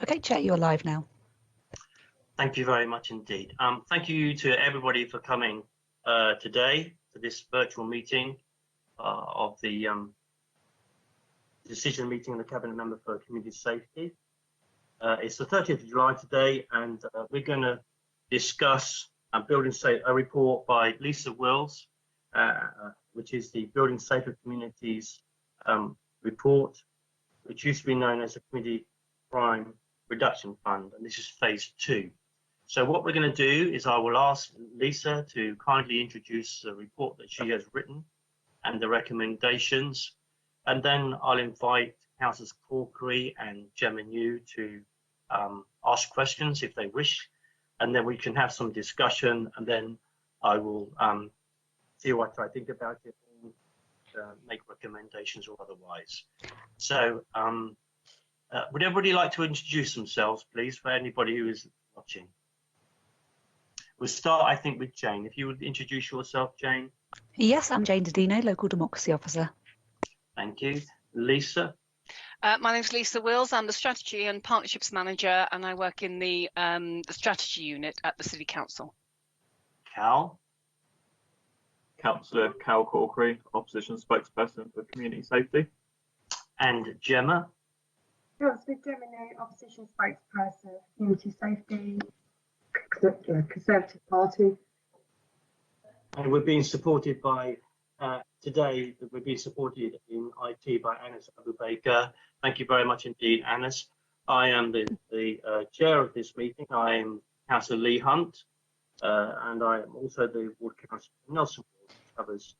Okay, Chair, you're live now. Thank you very much indeed. Thank you to everybody for coming today to this virtual meeting of the decision meeting of the Cabinet Member for Community Safety. It's the 30th of July today, and we're going to discuss a report by Lisa Wills, which is the Building Safer Communities report, which used to be known as the Community Crime Reduction Fund, and this is phase 2. So what we're going to do is I will ask Lisa to kindly introduce the report that she has written and the recommendations, and then I'll invite Councillors Corkery and Gemma New to ask questions if they wish, and then we can have some discussion, and then I will see what I think about it and make recommendations or otherwise. So would everybody like to introduce themselves, please, for anybody who is watching? We'll start, I think, with Jane. If you would introduce yourself, Jane. Yes, I'm Jane Didino, Local Democracy Officer. Thank you. Lisa. My name's Lisa Wills. I'm the Strategy and Partnerships Manager, and I work in the Strategy Unit at the City Council. Cal. Councillor Cal Corkery, Opposition Spokesperson for Community Safety. And Gemma. Councillor Gemma New, Opposition Spokesperson for Community Safety, Conservative Party. And we're being supported by, today, we're being supported in IT by Anas Abu Baker. Thank you very much indeed, Anas. I am the chair of this meeting. I am Councillor Lee Hunt, and I am also the Ward Councillor for Nelson Ward, which covers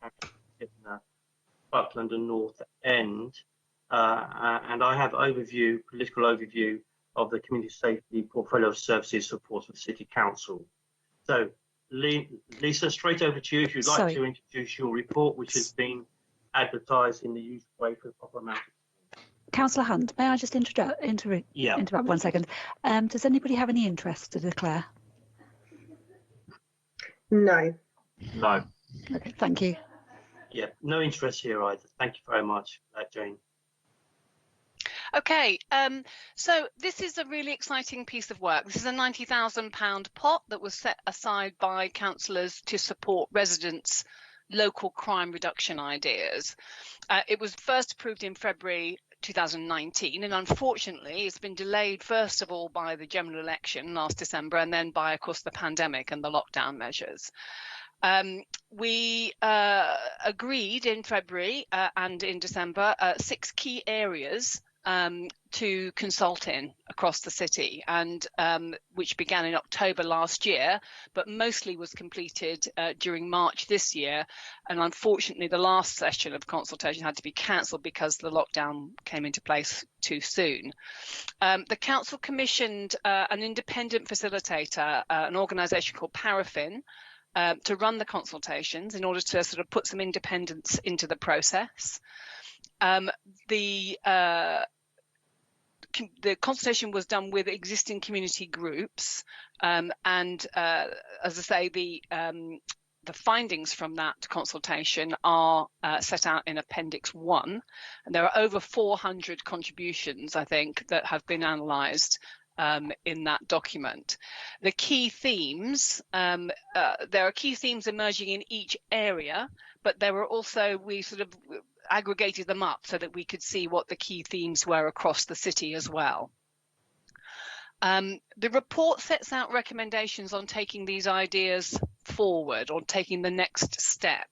Buckland and North End. And I have political overview of the Community Safety Portfolio of Services for Portsmouth City Council. So, Lisa, straight over to you if you'd like to introduce your report, which has been advertised in the usual way for the proper amount of time. Councillor Hunt, may I just interrupt 1 second? Does anybody have any interest to declare? No. No. Okay, thank you. Yeah, no interest here either. Thank you very much, Jane. Okay, so this is a really exciting piece of work. This is a £90,000 pot that was set aside by councillors to support residents' local crime reduction ideas. It was first approved in February 2019, and unfortunately it's been delayed first of all by the general election last December, and then by, of course, the pandemic and the lockdown measures. We agreed in February and in December 6 key areas to consult in across the city, and which began in October last year, but mostly was completed during March this year. And unfortunately, the last session of consultation had to be cancelled because the lockdown came into place too soon. The council commissioned an independent facilitator, an organisation called Paraffin, to run the consultations in order to sort of put some independence into the process. The consultation was done with existing community groups, and as I say, the findings from that consultation are set out in Appendix 1, and there are over 400 contributions, I think, that have been analysed in that document. The key themes, there are key themes emerging in each area, but there were also, we sort of aggregated them up so that we could see what the key themes were across the city as well. The report sets out recommendations on taking these ideas forward, or taking the next step.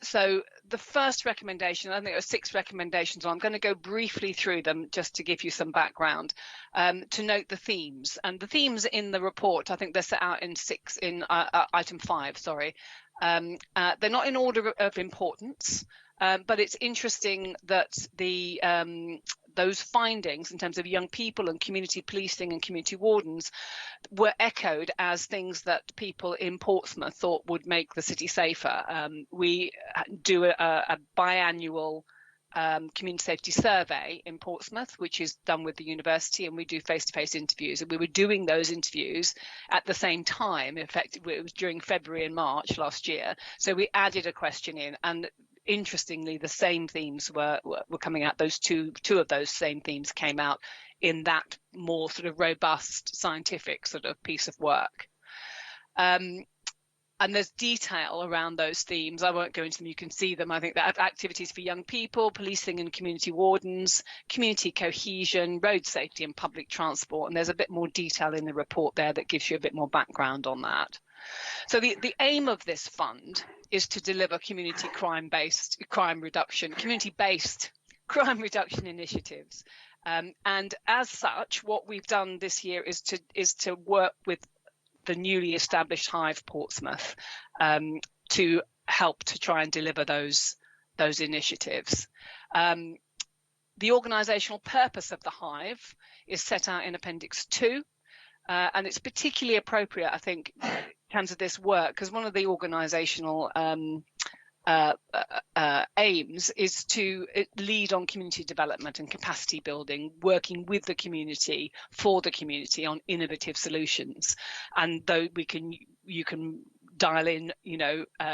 So the first recommendation, I think there are 6 recommendations, and I'm going to go briefly through them just to give you some background, to note the themes. And the themes in the report, I think they're set out in item 5, sorry. They're not in order of importance, but it's interesting that those findings in terms of young people and community policing and community wardens were echoed as things that people in Portsmouth thought would make the city safer. We do a biannual community safety survey in Portsmouth, which is done with the university, and we do face-to-face interviews, and we were doing those interviews at the same time. Effectively, it was during February and March last year, so we added a question in, and interestingly, the same themes were coming out. Those two of those same themes came out in that more sort of robust scientific sort of piece of work. And there's detail around those themes. I won't go into them, you can see them. I think that activities for young people, policing and community wardens, community cohesion, road safety and public transport. And there's a bit more detail in the report there that gives you a bit more background on that. So the aim of this fund is to deliver community community-based crime reduction initiatives. And as such, what we've done this year is to work with the newly established Hive Portsmouth to help to try and deliver those initiatives. The organisational purpose of the Hive is set out in Appendix 2, and it's particularly appropriate, I think, in terms of this work, because one of the organisational aims is to lead on community development and capacity building, working with the community for the community on innovative solutions. And though you can dial in,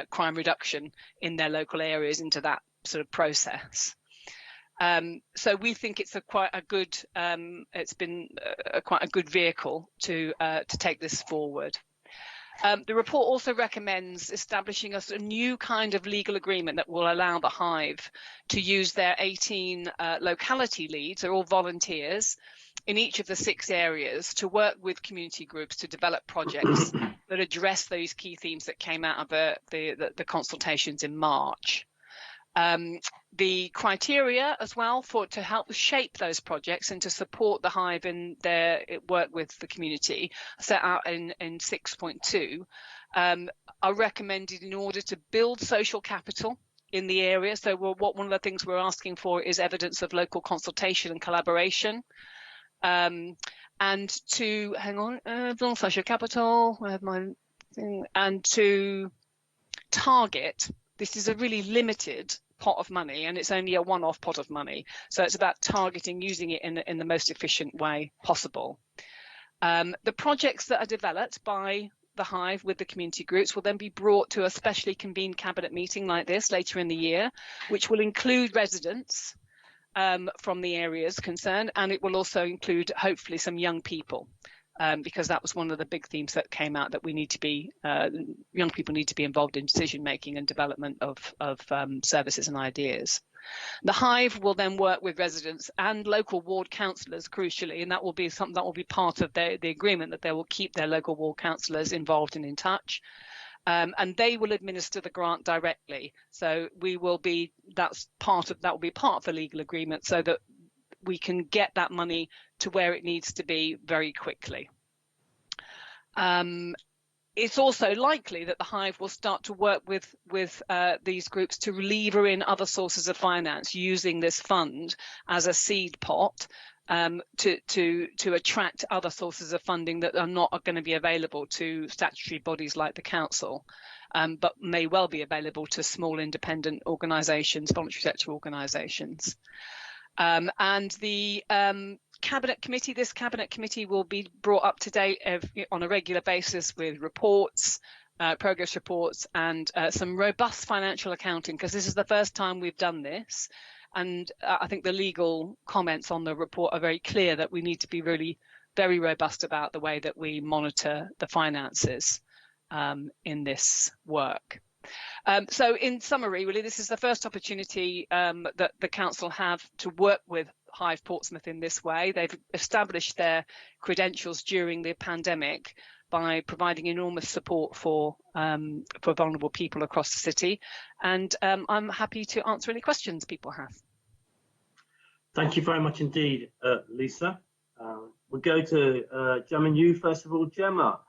crime reduction in their local areas into that sort of process. So we think it's quite a good vehicle to take this forward. The report also recommends establishing a new kind of legal agreement that will allow the Hive to use their 18 locality leads, they're all volunteers, in each of the 6 areas to work with community groups to develop projects that address those key themes that came out of the consultations in March. The criteria as well to help shape those projects and to support the Hive in their work with the community set out in 6.2 are recommended in order to build social capital in the area. So one of the things we're asking for is evidence of local consultation and collaboration, and to build social capital, I have my thing, and to target. This is a really limited pot of money, and it's only a one-off pot of money. So it's about targeting, using it in the most efficient way possible. The projects that are developed by the Hive with the community groups will then be brought to a specially convened cabinet meeting like this later in the year, which will include residents from the areas concerned, and it will also include hopefully some young people. Because that was one of the big themes that came out, that we need to be, young people need to be involved in decision making and development of services and ideas. The Hive will then work with residents and local ward councillors, crucially, and that will be something that will be part of the agreement, that they will keep their local ward councillors involved and in touch. And they will administer the grant directly. So that will be part of the legal agreement, so that we can get that money to where it needs to be very quickly. It's also likely that the Hive will start to work with these groups to lever in other sources of finance, using this fund as a seed pot to attract other sources of funding that are not going to be available to statutory bodies like the council, but may well be available to small independent organisations, voluntary sector organisations. And the cabinet committee, this cabinet committee will be brought up to date on a regular basis with reports, progress reports, and some robust financial accounting, because this is the first time we've done this. And I think the legal comments on the report are very clear that we need to be really very robust about the way that we monitor the finances in this work. So in summary, really, this is the first opportunity that the council have to work with Hive Portsmouth in this way. They've established their credentials during the pandemic by providing enormous support for vulnerable people across the city. And I'm happy to answer any questions people have. Thank you very much indeed, Lisa. We'll go to Gemma and you first of all. Gemma,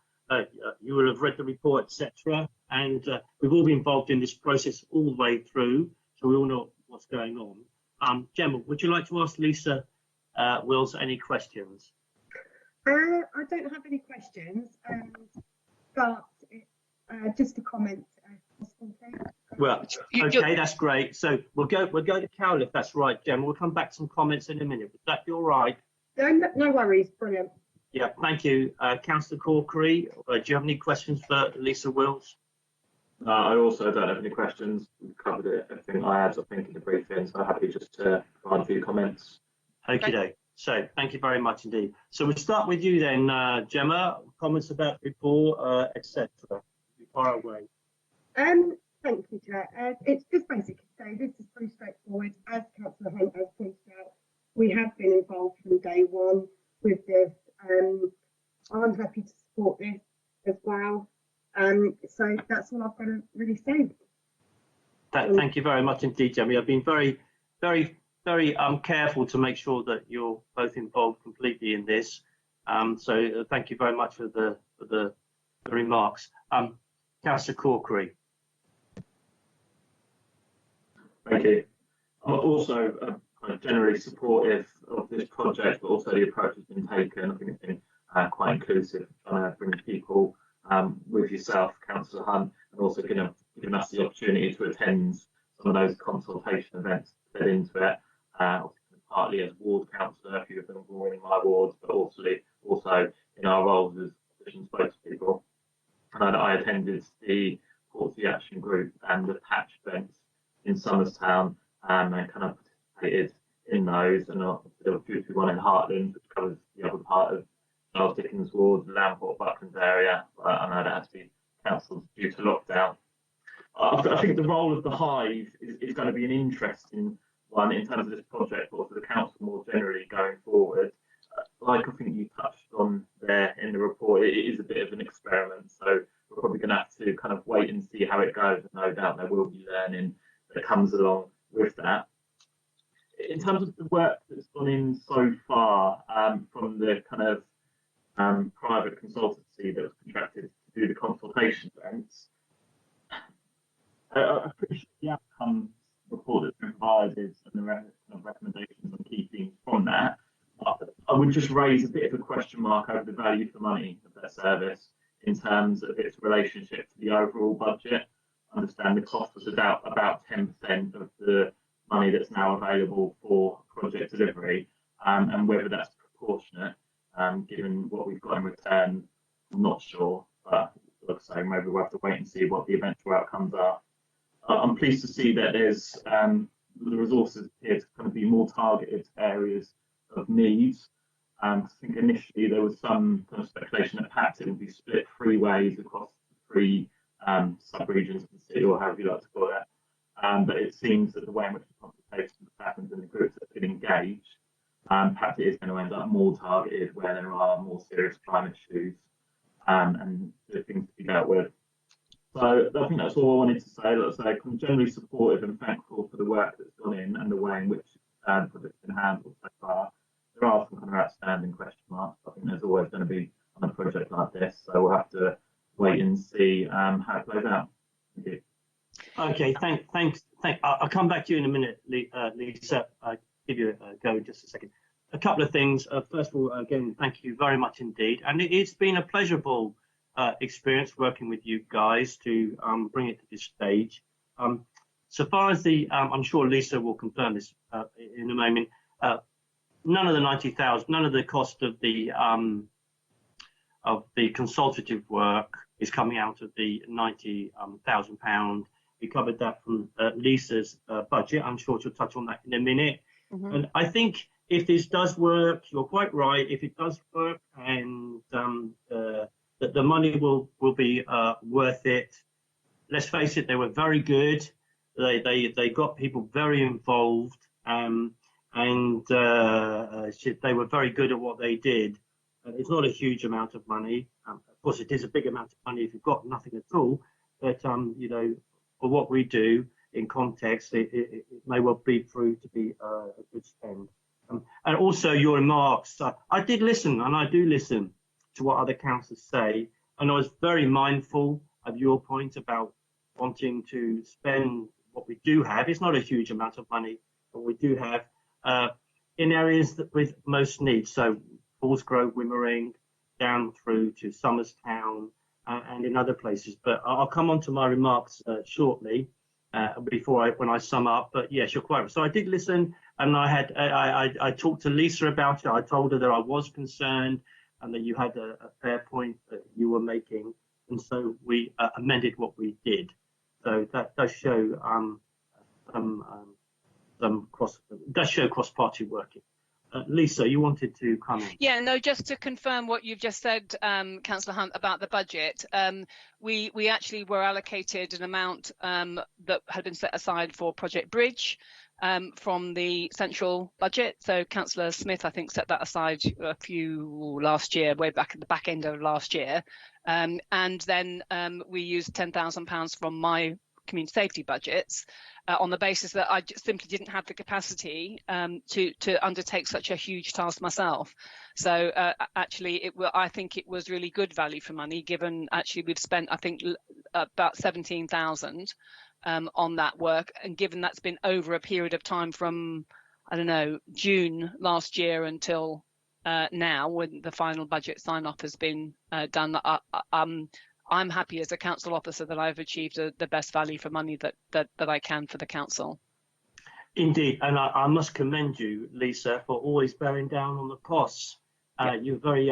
you will have read the report, etc. And we've all been involved in this process all the way through, so we all know what's going on. Gemma, would you like to ask Lisa Wills any questions? I don't have any questions, but just a comment. Well, okay, that's great. So we'll go to Carol if that's right, Gemma. We'll come back to some comments in a minute. Would that be all right? No worries. Brilliant. Yeah, thank you. Councillor Corkery, do you have any questions for Lisa Wills? I also don't have any questions. We've covered it. Everything I had, I think, in the briefing, so happy just to provide a few comments. Okay. So thank you very much indeed. So we'll start with you then, Gemma. Comments about the report, etc. Far away. Thank you, Chair. It's just basically to say this is pretty straightforward. As Councillor Hunt has pointed out, we have been involved from day one with this. I'm happy to support this as well. So that's all I've got to really say. Thank you very much indeed, Gemma. I've been very, very, very careful to make sure that you're both involved completely in this. So thank you very much for the remarks. Councillor Corkery. Thank you. I'm also generally supportive of this project, but also the approach that's been taken. I think it's been quite inclusive, trying to bring people with yourself, Councillor Hunt, and also giving us the opportunity to attend some of those consultation events that fed into it. Partly as ward councillor, a few of them were in my wards, but also in our roles as opposition spokespeople. And I attended the Portsmouth Action Group and the patch events in Somerstown, and kind of participated in those. And there was a one in Hartland, which covers the other part of Charles Dickens Ward, the Lamport, Bucklands area. I know that has to be cancelled due to lockdown. I think the role of the Hive is going to be an interesting one in terms of this project, but also the council more generally going forward. Like I think you touched on there in the report, it is a bit of an experiment, so we're probably going to have to kind of wait and see how it goes. And no doubt there will be learning that comes along with that. In terms of the work that's gone in so far from the kind of private consultancy that was contracted to do the consultation events, I appreciate the outcomes report that's been provided and the recommendations and key themes from that. I would just raise a bit of a question mark over the value for money of their service in terms of its relationship to the overall budget. I understand the cost was about 10% of the money that's now available for project delivery, and whether that's proportionate, given what we've got in return, I'm not sure. But like I say, maybe we'll have to wait and see what the eventual outcomes are. I'm pleased to see that there's the resources here to kind of be more targeted areas of needs. I think initially there was some kind of speculation that perhaps it would be split 3 ways across 3 sub-regions of the city, or however you like to call it. But it seems that the way in which the consultation happens and the groups that have been engaged, perhaps it is going to end up more targeted where there are more serious climate issues and the things to be dealt with. So I think that's all I wanted to say. Like I say, I'm generally supportive and thankful for the work that's gone in and the way in which the project's been handled so far. There are some kind of outstanding question marks. I think there's always going to be on a project like this, so we'll have to wait and see how it plays out. Thank you. Okay, thanks. I'll come back to you in a minute, Lisa. I'll give you a go in just a second. A couple of things. First of all, again, thank you very much indeed. And it's been a pleasurable experience working with you guys to bring it to this stage. So far as the, I'm sure Lisa will confirm this in a moment, none of the 90,000, none of the cost of the consultative work is coming out of the £90,000. We covered that from Lisa's budget. I'm sure she'll touch on that in a minute. Mm-hmm. And I think if this does work, you're quite right. If it does work and that the money will be worth it. Let's face it, they were very good. They got people very involved, and they were very good at what they did. It's not a huge amount of money. Of course, it is a big amount of money if you've got nothing at all. But you know, for what we do in context, it may well be proved to be a good spend. And also your remarks. I did listen, and I do listen to what other councillors say, and I was very mindful of your point about wanting to spend what we do have. It's not a huge amount of money, but we do have in areas that with most needs. So Paulsgrove, Wimmering, down through to Somerstown, and in other places. But I'll come on to my remarks shortly when I sum up. But yes, you're quite right. So I did listen, and I talked to Lisa about it. I told her that I was concerned and that you had a fair point that you were making, and so we amended what we did. So that does show cross-party working. Lisa, you wanted to comment? Yeah, no, just to confirm what you've just said, Councillor Hunt, about the budget. We actually were allocated an amount that had been set aside for Project Bridge from the central budget. So Councillor Smith, I think, set that aside last year, way back at the back end of last year. And then we used £10,000 from my community safety budgets on the basis that I just simply didn't have the capacity to undertake such a huge task myself. So actually, I think it was really good value for money, given actually we've spent, I think, about 17,000 on that work, and given that's been over a period of time from, I don't know, June last year until now, when the final budget sign-off has been done. I'm happy as a council officer that I've achieved the best value for money that I can for the council. Indeed, and I must commend you, Lisa, for always bearing down on the costs. You're very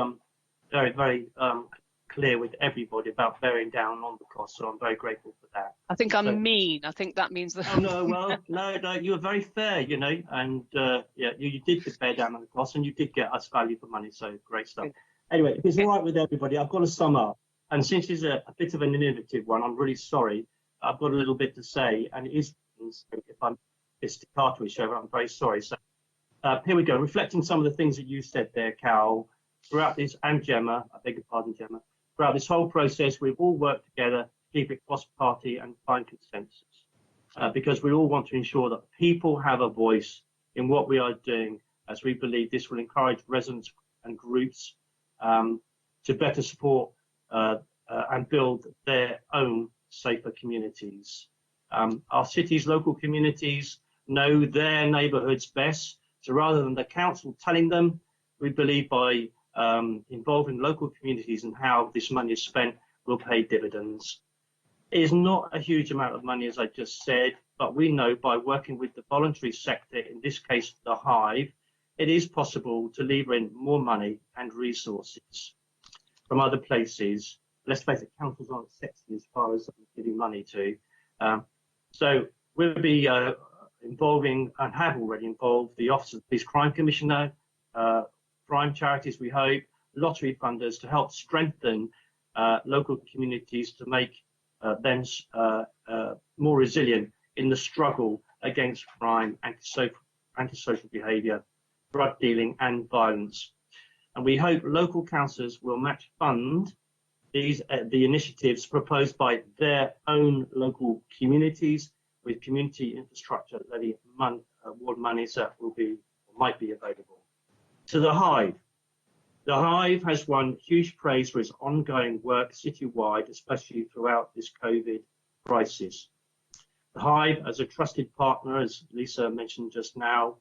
clear with everybody about bearing down on the costs, so I'm very grateful for that. I think I'm mean. I think that means that. Oh no, well, no, you were very fair, you know, and yeah, you did bear down on the costs, and you did get us value for money. So great stuff. Anyway, if it's all right with everybody, I've got to sum up. And since it's a bit of an innovative one, I'm really sorry. I've got a little bit to say, and it is, if I'm staccato-ish, I'm very sorry. So here we go, reflecting some of the things that you said there, Carol, throughout this, and Gemma, I beg your pardon, Gemma, throughout this whole process, we've all worked together to keep it cross-party and find consensus, because we all want to ensure that people have a voice in what we are doing, as we believe this will encourage residents and groups to better support and build their own safer communities. Our cities, local communities know their neighbourhoods best. So rather than the council telling them, we believe by involving local communities and how this money is spent will pay dividends. It is not a huge amount of money, as I just said, but we know by working with the voluntary sector, in this case, the Hive, it is possible to lever in more money and resources from other places. Let's face it, councils aren't sexy as far as giving money to. So we'll be involving, and have already involved, the Office of the Police Crime Commissioner, crime charities, we hope, lottery funders, to help strengthen local communities to make them more resilient in the struggle against crime, antisocial behaviour, drug dealing and violence. And we hope local councillors will match fund these the initiatives proposed by their own local communities with community infrastructure levy award monies that will be or might be available. To the Hive. The Hive has won huge praise for its ongoing work citywide, especially throughout this COVID crisis. The Hive, as a trusted partner, as Lisa mentioned just now,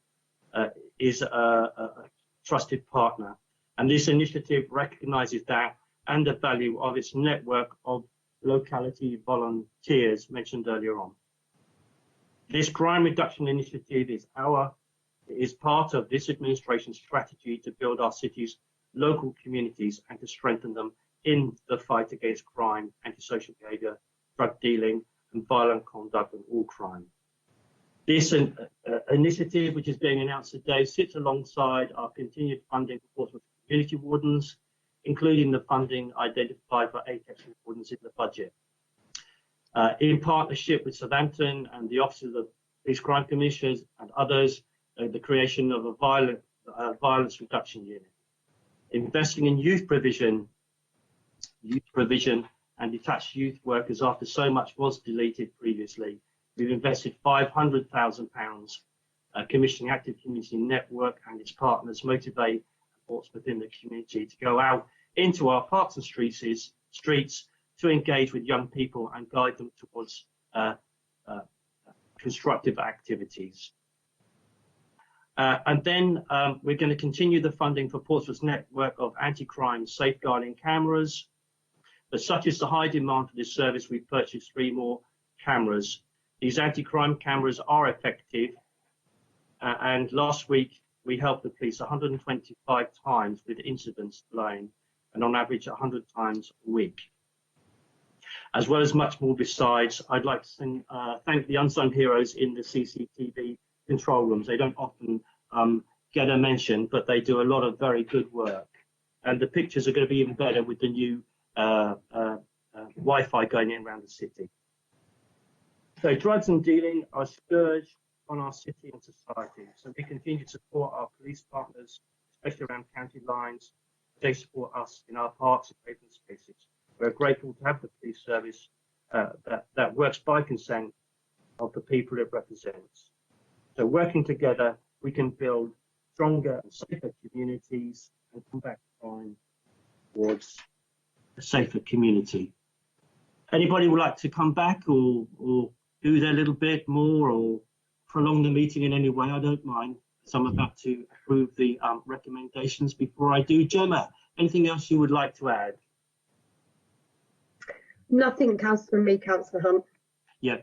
is a trusted partner. And this initiative recognises that and the value of its network of locality volunteers mentioned earlier on. This crime reduction initiative is part of this administration's strategy to build our city's local communities and to strengthen them in the fight against crime, antisocial behaviour, drug dealing and violent conduct and all crime. This initiative, which is being announced today, sits alongside our continued funding for Portsmouth community wardens, including the funding identified for ATEX wardens in the budget. In partnership with Southampton and the Office of the Police Crime Commissioners and others, the creation of a violence reduction unit. Investing in youth provision and detached youth workers after so much was deleted previously. We've invested £500,000 commissioning Active Community Network and its partners motivate Portsmouth in the community to go out into our parks and streets to engage with young people and guide them towards constructive activities. And then we're going to continue the funding for Portsmouth's network of anti-crime safeguarding cameras. But such is the high demand for this service, we've purchased 3 more cameras. These anti-crime cameras are effective. And last week, we helped the police 125 times with incidents alone, and on average 100 times a week. as well as much more besides. I'd like to thank the unsung heroes in the CCTV control rooms. They don't often get a mention, but they do a lot of very good work. And the pictures are going to be even better with the new Wi-Fi going in around the city. So drugs and dealing are a scourge on our city and society. So we continue to support our police partners, especially around county lines. They support us in our parks and open spaces. We're grateful to have the police service that works by consent of the people it represents. So working together, we can build stronger and safer communities and combat crime towards a safer community. Anybody would like to come back or do their little bit more or prolong the meeting in any way? I don't mind. So I'm about to approve the recommendations. Before I do, Gemma, anything else you would like to add? Nothing comes from me, Councillor Hunt. Yeah,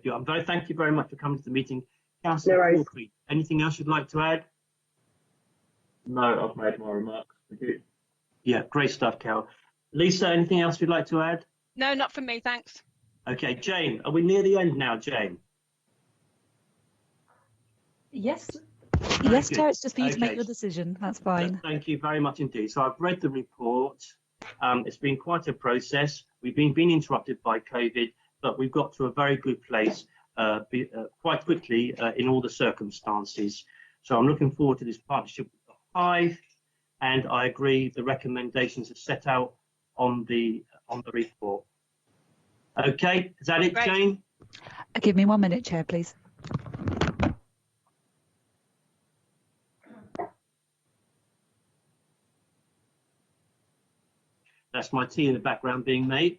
thank you very much for coming to the meeting. Councillor Walkley, anything else you'd like to add? No, I've made my remarks. Thank you. Yeah, great stuff, Cal. Lisa, anything else you'd like to add? No, not from me, thanks. Okay, Jane, are we near the end now, Jane? Yes. Yes, good. Chair, it's just for you to make Okay. your decision. That's fine. Thank you very much indeed. So I've read the report. It's been quite a process. We've been interrupted by COVID, but we've got to a very good place quite quickly in all the circumstances. So I'm looking forward to this partnership with the Hive, and I agree the recommendations are set out on the report. Okay, is that it, Great. Jane? Give me 1 minute, Chair, please. That's my tea in the background being made.